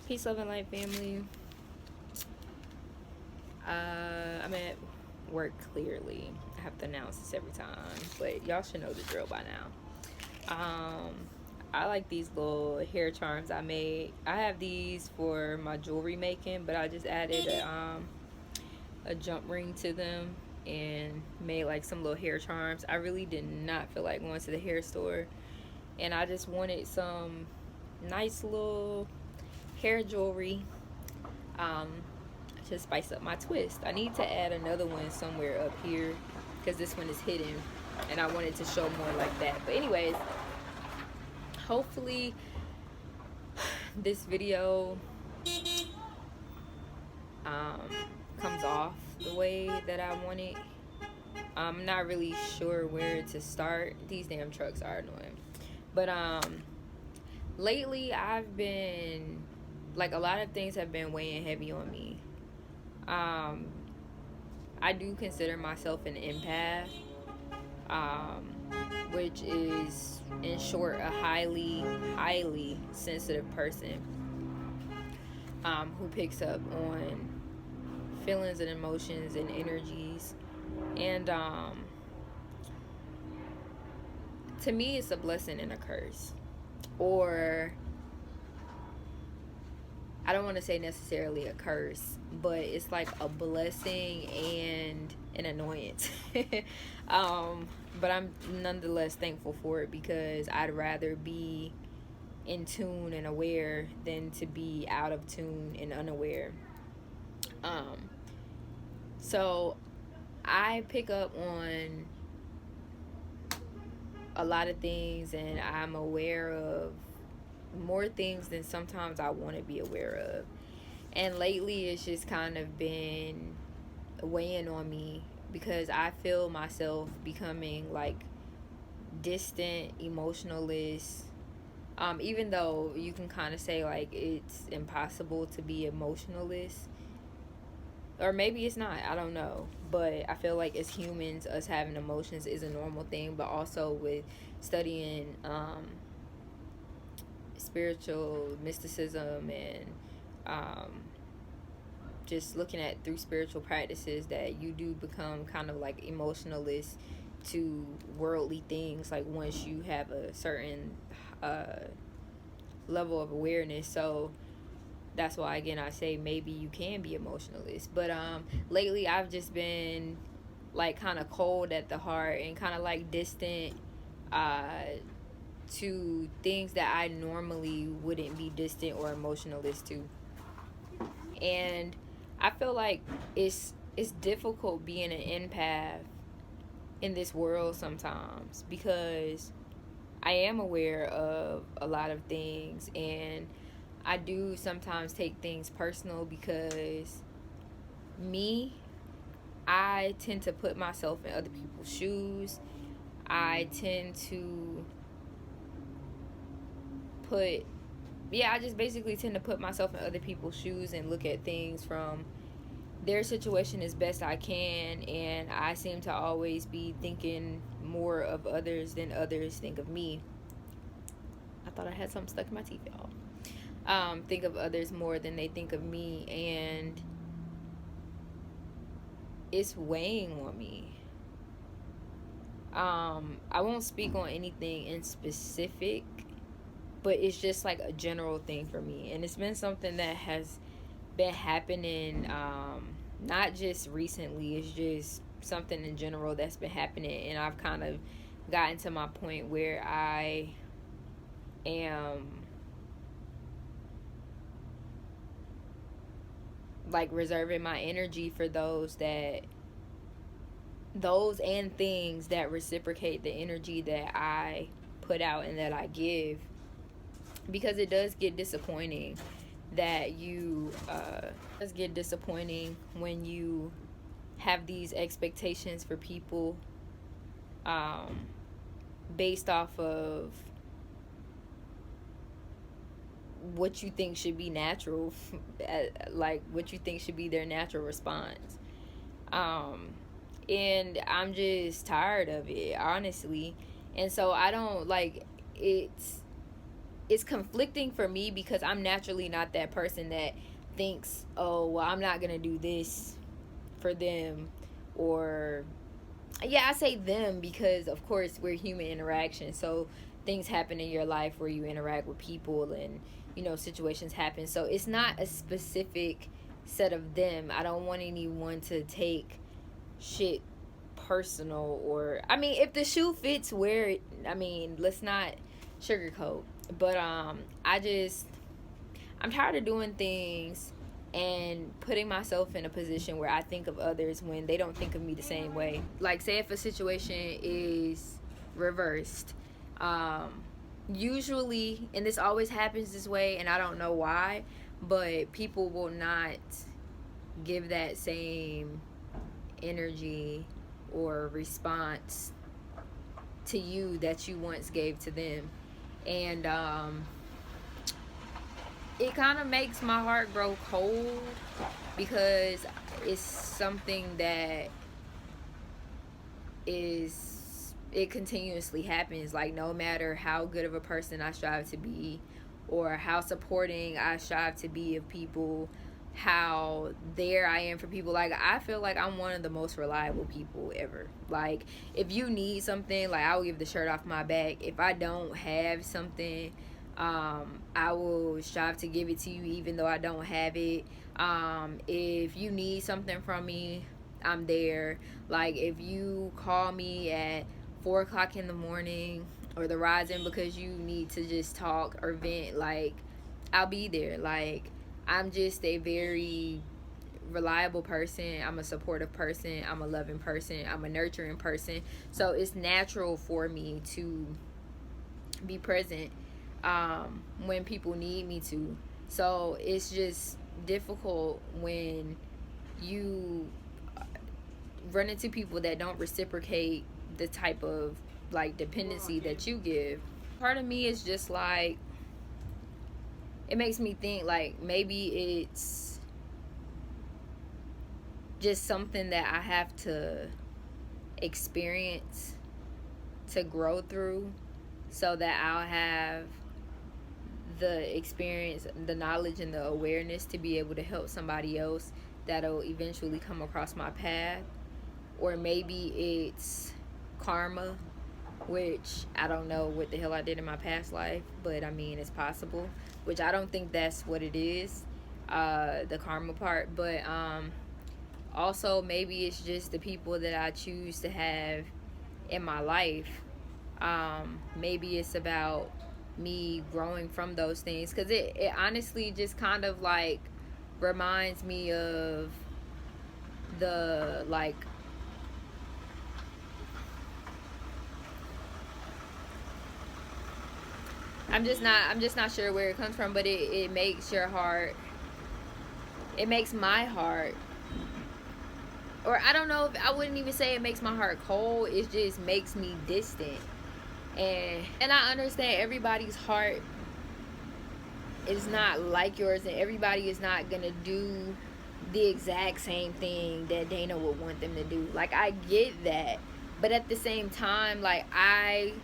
Peace, love, and light, family. I'm at work clearly. I have to announce this every time, but y'all should know the drill by now. I like these little hair charms I made. I have these for my jewelry making, but I just added a jump ring to them and made like some little hair charms. I really did not feel like going to the hair store, and I just wanted some nice little hair jewelry to spice up my twist. I need to add another one somewhere up here because this one is hidden and I wanted to show more like that. But anyways, hopefully this video comes off the way that I want it. I'm not really sure where to start. These damn trucks are annoying. But lately I've been like, a lot of things have been weighing heavy on me. I do consider myself an empath, which is, in short, a highly sensitive person who picks up on feelings and emotions and energies. And to me, it's a blessing and a curse. Or I don't want to say necessarily a curse, but it's like a blessing and an annoyance. But I'm nonetheless thankful for it because I'd rather be in tune and aware than to be out of tune and unaware. So I pick up on a lot of things, and I'm aware of more things than sometimes I want to be aware of. And lately it's just kind of been weighing on me because I feel myself becoming like distant, emotionless. Even though you can kind of say like it's impossible to be emotionless, or maybe it's not, I don't know. But I feel like as humans, us having emotions is a normal thing. But also with studying spiritual mysticism and just looking at through spiritual practices, that you do become kind of like emotionalist to worldly things, like once you have a certain level of awareness. So that's why, again, I say maybe you can be emotionalist. But lately I've just been like kind of cold at the heart and kind of like distant to things that I normally wouldn't be distant or emotionalist to. And I feel like it's difficult being an empath in this world sometimes because I am aware of a lot of things, and I do sometimes take things personal because I tend to put myself in other people's shoes. I tend to I just basically tend to put myself in other people's shoes and look at things from their situation as best I can, and I seem to always be thinking more of others than others think of me. I thought I had something stuck in my teeth, y'all. Think of others more than they think of me, and it's weighing on me. I won't speak on anything in specific, but it's just like a general thing for me, and it's been something that has been happening not just recently. It's just something in general that's been happening, and I've kind of gotten to my point where I am like reserving my energy for those and things that reciprocate the energy that I put out and that I give, because it does get disappointing when you have these expectations for people based off of what you think should be natural, like what you think should be their natural response. And I'm just tired of it, honestly. And so I don't like it's it's conflicting for me because I'm naturally not that person that thinks, oh, well, I'm not gonna do this for them. Or yeah, I say them because of course we're human interaction, so things happen in your life where you interact with people, and situations happen, so it's not a specific set of them. I don't want anyone to take shit personal. Or I mean, if the shoe fits, wear it. I mean, let's not sugarcoat. But I'm tired of doing things and putting myself in a position where I think of others when they don't think of me the same way. Like, say if a situation is reversed, usually, and this always happens this way, and I don't know why, but people will not give that same energy or response to you that you once gave to them. And it kind of makes my heart grow cold because it's something that it continuously happens. Like, no matter how good of a person I strive to be or how supporting I strive to be of people, how there I am for people, like, I feel like I'm one of the most reliable people ever. Like, if you need something, like, I will give the shirt off my back. If I don't have something, I will strive to give it to you even though I don't have it. If you need something from me, I'm there. Like, if you call me at 4 o'clock in the morning or the rising because you need to just talk or vent, like, I'll be there. Like, I'm just a very reliable person. I'm a supportive person. I'm a loving person. I'm a nurturing person. So it's natural for me to be present when people need me to. So it's just difficult when you run into people that don't reciprocate the type of, like, dependency that you give. Part of me is just like, it makes me think, like, maybe it's just something that I have to experience to grow through so that I'll have the experience, the knowledge, and the awareness to be able to help somebody else that'll eventually come across my path. Or maybe it's karma, which I don't know what the hell I did in my past life, but I mean, it's possible, which I don't think that's what it is, the karma part. But also maybe it's just the people that I choose to have in my life. Maybe it's about me growing from those things, because it honestly just kind of like reminds me of the, like, I'm just not sure where it comes from, but it makes your heart, it makes my heart, or I don't know, if I wouldn't even say it makes my heart cold, it just makes me distant. And I understand everybody's heart is not like yours, and everybody is not gonna do the exact same thing that Dana would want them to do. Like, I get that, but at the same time, like, I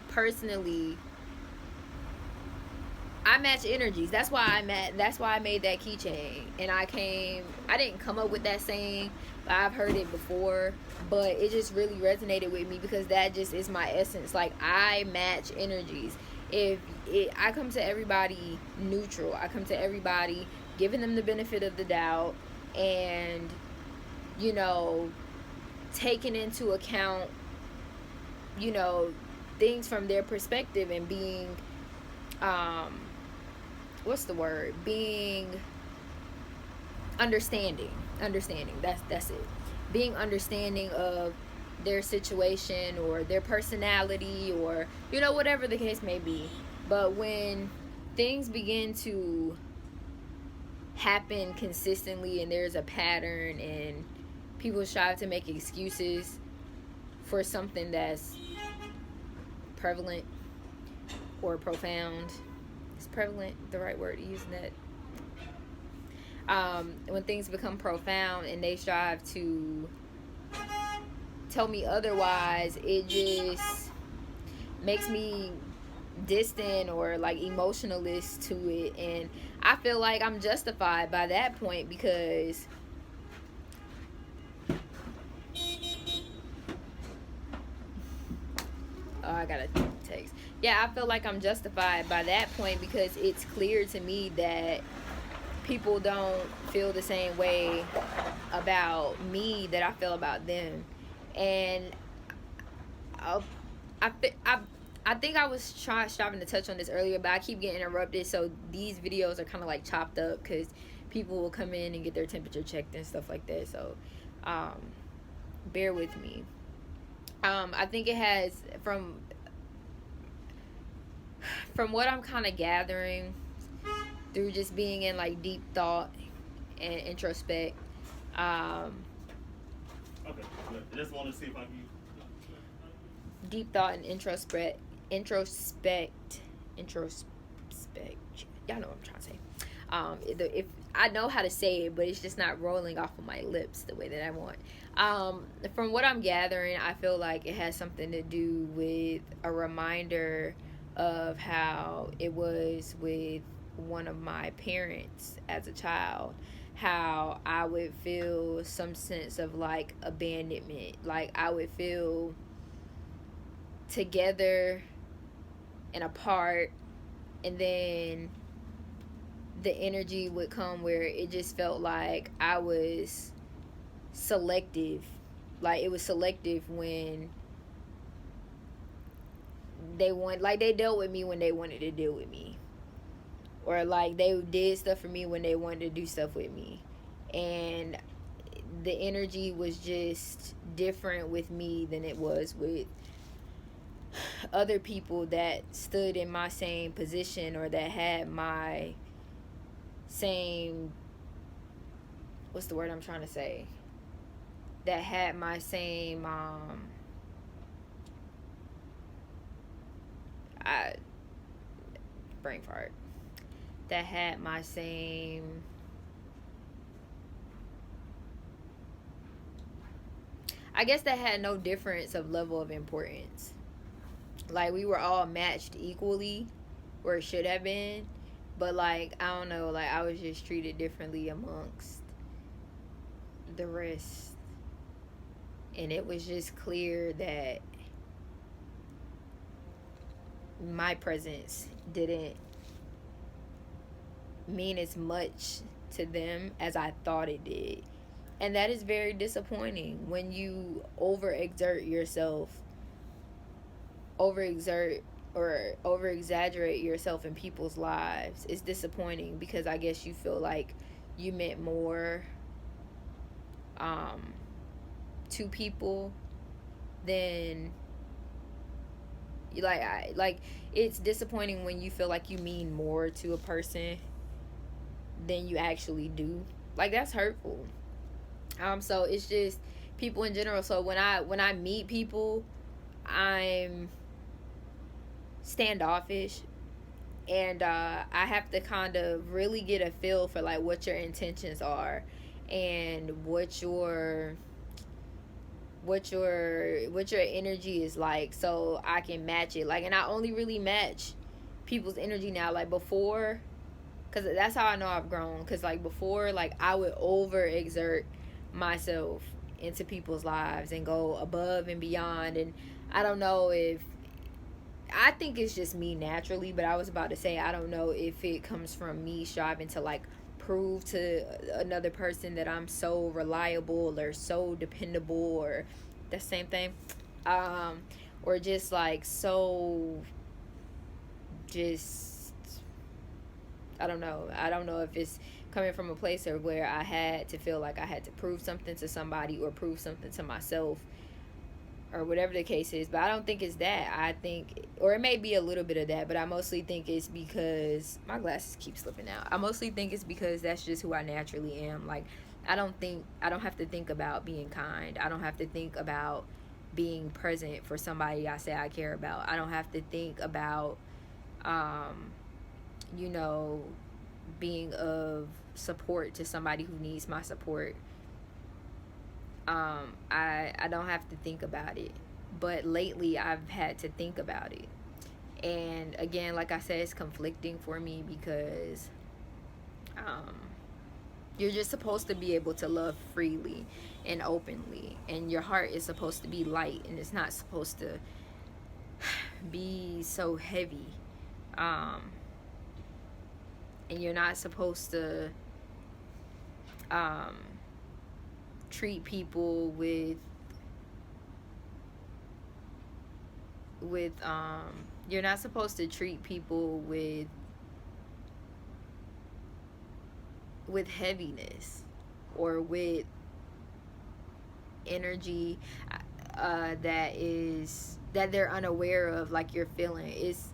personally, I match energies. That's why I made that keychain. And I didn't come up with that saying, but I've heard it before, but it just really resonated with me because that just is my essence. Like, I match energies. I come to everybody neutral. I come to everybody giving them the benefit of the doubt, and taking into account things from their perspective, and being what's the word, being understanding, that's it, being understanding of their situation or their personality, or whatever the case may be. But when things begin to happen consistently and there's a pattern, and people strive to make excuses for something that's prevalent or profound, is prevalent the right word to use in that? When things become profound and they strive to tell me otherwise, it just makes me distant or like emotionalist to it, and I feel like I'm justified by that point because oh, I got a text. Yeah, I feel like I'm justified by that point because it's clear to me that people don't feel the same way about me that I feel about them. And I, I, I, I think I was striving to touch on this earlier, but I keep getting interrupted. So these videos are kind of like chopped up because people will come in and get their temperature checked and stuff like that. So um, bear with me. I think it has from what I'm kind of gathering through just being in like deep thought and introspect. Um, Okay, good. I just want to see if I can. Deep thought and introspect. Y'all know what I'm trying to say. If I know how to say it, but it's just not rolling off of my lips the way that I want. From what I'm gathering, I feel like it has something to do with a reminder of how it was with one of my parents as a child, how I would feel some sense of like abandonment, like I would feel together and apart, and then the energy would come where it just felt like I was selective, like it was selective when they dealt with me when they wanted to deal with me, or like they did stuff for me when they wanted to do stuff with me, and the energy was just different with me than it was with other people that stood in my same position or that had my same, what's the word I'm trying to say, that had my same I brain fart, that had my same, I guess that had no difference of level of importance. Like we were all matched equally, or it should have been, but like I don't know, like I was just treated differently amongst the rest, and it was just clear that my presence didn't mean as much to them as I thought it did. And that is very disappointing when you overexert yourself, overexert or over exaggerate yourself in people's lives. It's disappointing because I guess you feel like you meant more um, to people than like it's disappointing when you feel like you mean more to a person than you actually do. Like that's hurtful. So it's just people in general. So when I meet people, I'm standoffish, and I have to kind of really get a feel for like what your intentions are and what your energy is like, so I can match it. Like, and I only really match people's energy now. Like before, because that's how I know I've grown. Because like before, like I would overexert myself into people's lives and go above and beyond. And I don't know if I think it's just me naturally, but I was about to say I don't know if it comes from me striving to like prove to another person that I'm so reliable or so dependable or the same thing, um, or just like so just I don't know. I don't know if it's coming from a place or where I had to feel like I had to prove something to somebody or prove something to myself or whatever the case is. But I don't think it's that. I think, or it may be a little bit of that, but I mostly think it's because my glasses keep slipping out. I mostly think it's because that's just who I naturally am. Like, I don't have to think about being kind. I don't have to think about being present for somebody I say I care about. I don't have to think about, um, you know, being of support to somebody who needs my support. I don't have to think about it, but lately I've had to think about it, And again, like I said, it's conflicting for me because you're just supposed to be able to love freely and openly, and your heart is supposed to be light, and it's not supposed to be so heavy. um and you're not supposed to um treat people with you're not supposed to treat people with heaviness or with energy that they're unaware of, like you're feeling. Is,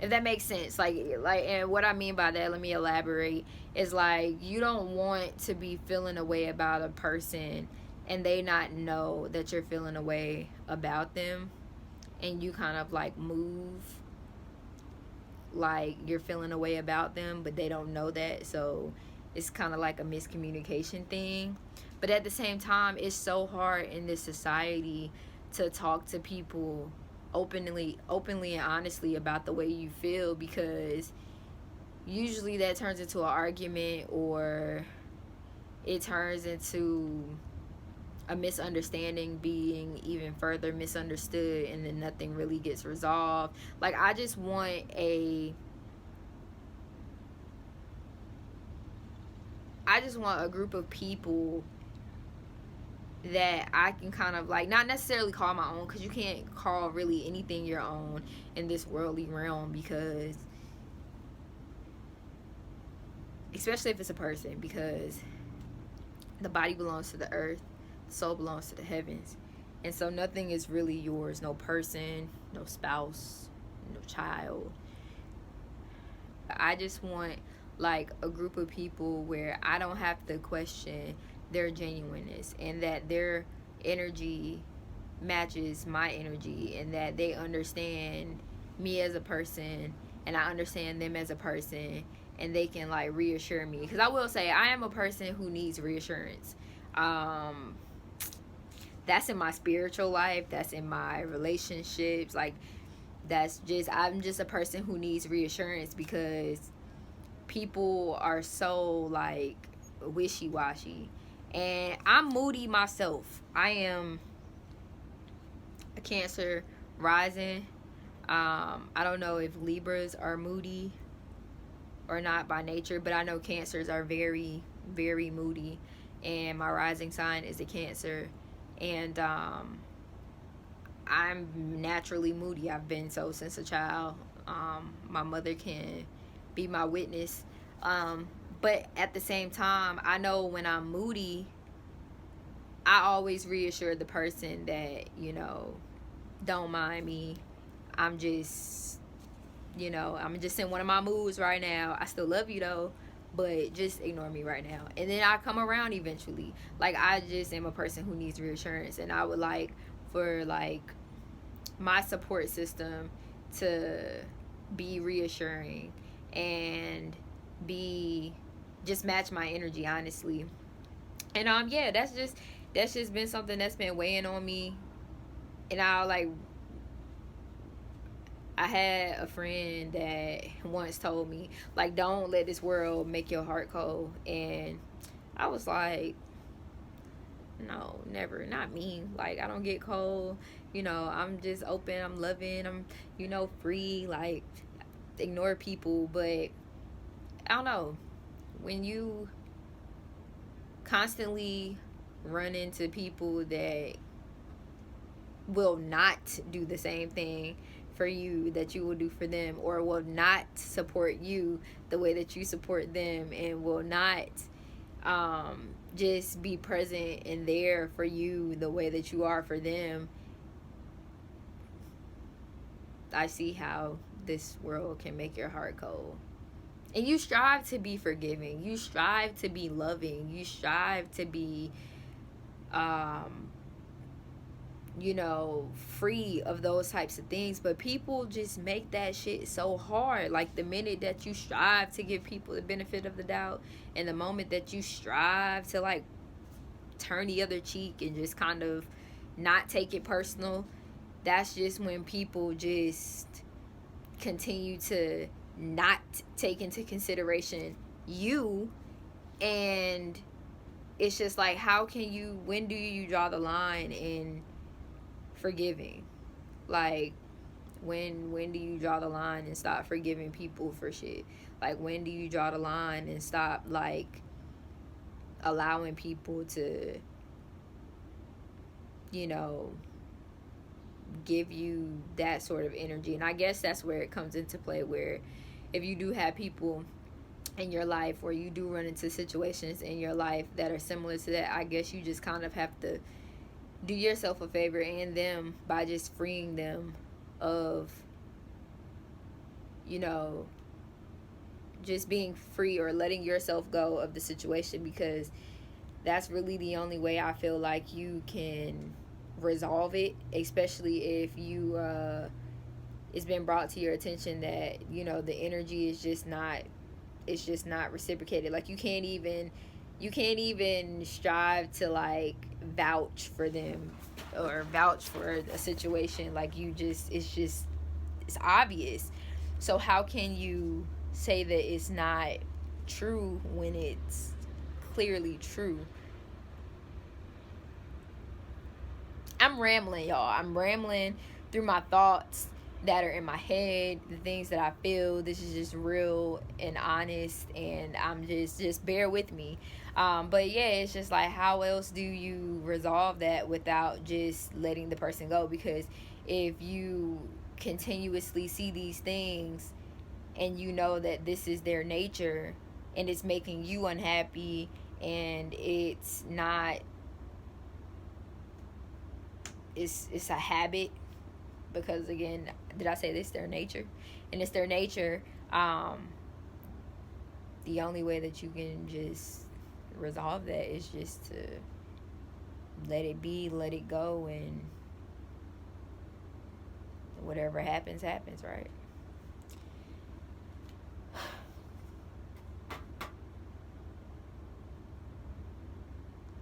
if that makes sense, and what I mean by that, let me elaborate, is like you don't want to be feeling a way about a person and they not know that you're feeling a way about them, and you kind of like move like you're feeling a way about them, but they don't know that. So it's kind of like a miscommunication thing. But at the same time, it's so hard in this society to talk to people openly and honestly about the way you feel, because usually that turns into an argument, or it turns into a misunderstanding being even further misunderstood, and then nothing really gets resolved. Like, I just want a group of people that I can kind of like, not necessarily call my own, because you can't call really anything your own in this worldly realm, because especially if it's a person, because the body belongs to the earth, the soul belongs to the heavens, and so nothing is really yours. No person, no spouse, no child. I just want like a group of people where I don't have to question their genuineness, and that their energy matches my energy, and that they understand me as a person and I understand them as a person, and they can like reassure me. Because I will say, I am a person who needs reassurance. That's in my spiritual life, that's in my relationships, like I'm just a person who needs reassurance, because people are so like wishy-washy, and I'm moody myself. I am a Cancer rising. I don't know if Libras are moody or not by nature, but I know Cancers are very, very moody, and my rising sign is a Cancer, and I'm naturally moody. I've been so since a child. My mother can be my witness. But at the same time, I know when I'm moody, I always reassure the person that, don't mind me. I'm just, I'm just in one of my moods right now. I still love you though, but just ignore me right now. And then I come around eventually. Like, I just am a person who needs reassurance, and I would like for like my support system to be reassuring and be just match my energy, honestly. And yeah, that's just been something that's been weighing on me. And I had a friend that once told me, like, don't let this world make your heart cold. And I was like, no, never. Not me. Like, I don't get cold. I'm just open. I'm loving. I'm, free. Like, ignore people. But I don't know. When you constantly run into people that will not do the same thing for you that you will do for them, or will not support you the way that you support them, and will not just be present and there for you the way that you are for them, I see how this world can make your heart cold. And you strive to be forgiving, you strive to be loving, you strive to be free of those types of things. But people just make that shit so hard. Like, the minute that you strive to give people the benefit of the doubt, and the moment that you strive to like turn the other cheek and just kind of not take it personal, that's just when people just continue to not take into consideration you. And it's just like, when do you draw the line in forgiving? Like, when do you draw the line and stop forgiving people for shit? Like, when do you draw the line and stop, like, allowing people to, you know, give you that sort of energy? And I guess that's where it comes into play, where if you do have people in your life, or you do run into situations in your life that are similar to that, I guess you just kind of have to do yourself a favor and them by just freeing them of, you know, just being free, or letting yourself go of the situation, because that's really the only way I feel like you can resolve it, especially if it's been brought to your attention that, you know, the energy is just not, it's just not reciprocated. Like, you can't even strive to, like, vouch for them or vouch for a situation. Like, it's obvious. So how can you say that it's not true when it's clearly true? I'm rambling, y'all. I'm rambling through my thoughts that are in my head, the things that I feel. This is just real and honest, and I'm just bear with me. But yeah, it's just like, how else do you resolve that without just letting the person go? Because if you continuously see these things and you know that this is their nature and it's making you unhappy, and it's not, it's a habit, because again, did I say this, their nature? And it's their nature. The only way that you can just resolve that is just to let it be, let it go, and whatever happens, right?